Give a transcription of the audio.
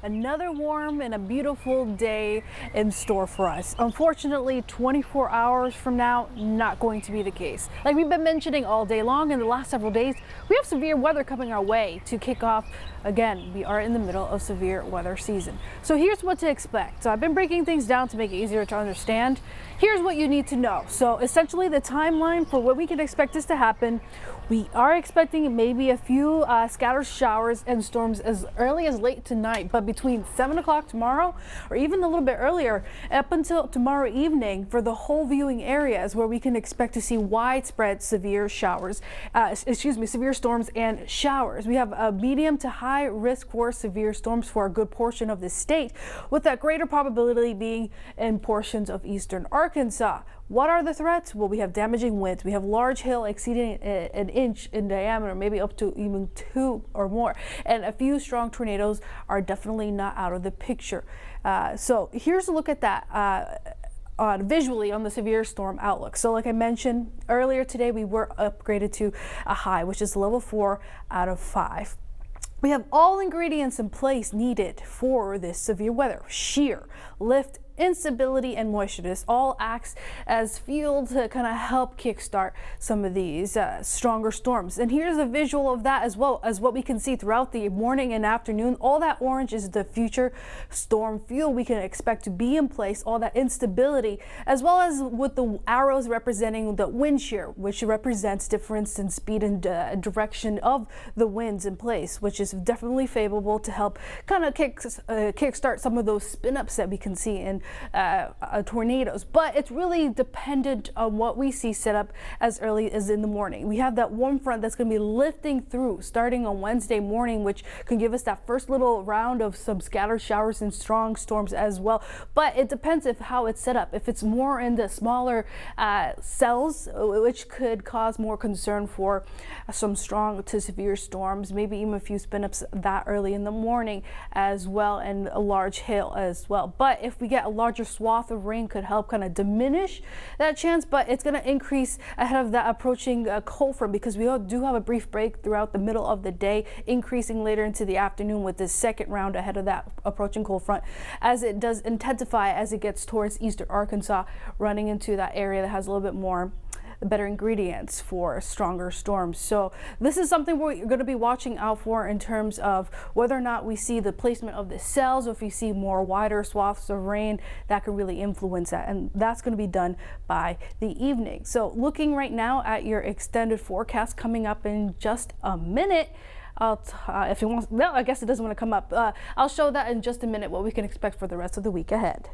another warm and a beautiful day in store for us. Unfortunately, 24 hours from now, not going to be the case. Like we've been mentioning all day long in the last several days, we have severe weather coming our way to kick off. Again, we are in the middle of severe weather season. So here's what to expect. So I've been breaking things down to make it easier to understand. Here's what you need to know. So essentially the timeline for what we can expect this to happen. We are expecting maybe a few scattered showers and storms as early as late tonight, but between 7 o'clock tomorrow or even a little bit earlier up until tomorrow evening for the whole viewing areas where we can expect to see widespread severe showers, severe storms and showers. We have a medium to high risk for severe storms for a good portion of the state, with that greater probability being in portions of eastern Arkansas. What are the threats? Well, we have damaging winds. We have large hail exceeding an inch in diameter, maybe up to even 2 or more. And a few strong tornadoes are definitely not out of the picture. So here's a look at that. Visually on the severe storm outlook. So like I mentioned earlier today, we were upgraded to a high, which is level 4 out of 5. We have all ingredients in place needed for this severe weather: shear, lift, instability, and moisture. This all acts as fuel to kind of help kickstart some of these stronger storms. And here's a visual of that, as well as what we can see throughout the morning and afternoon. All that orange is the future storm fuel we can expect to be in place, all that instability, as well as with the arrows representing the wind shear, which represents difference in speed and direction of the winds in place, which is definitely favorable to help kind of kickstart some of those spin ups that we can see in tornadoes. But it's really dependent on what we see set up as early as in the morning. We have that warm front that's going to be lifting through starting on Wednesday morning, which can give us that first little round of some scattered showers and strong storms as well. But it depends how it's set up. If it's more in the smaller cells, which could cause more concern for some strong to severe storms, maybe even a few spin-ups that early in the morning as well, and a large hail as well. But if we get a larger swath of rain, could help kind of diminish that chance, but it's going to increase ahead of that approaching cold front, because we do have a brief break throughout the middle of the day, increasing later into the afternoon with this second round ahead of that approaching cold front, as it does intensify as it gets towards eastern Arkansas, running into that area that has a little bit more better ingredients for stronger storms. So this is something we're going to be watching out for in terms of whether or not we see the placement of the cells, or if you see more wider swaths of rain, that could really influence that, and that's going to be done by the evening. So looking right now at your extended forecast coming up in just a minute. If you want, no, I guess it doesn't want to come up. I'll show that in just a minute, what we can expect for the rest of the week ahead.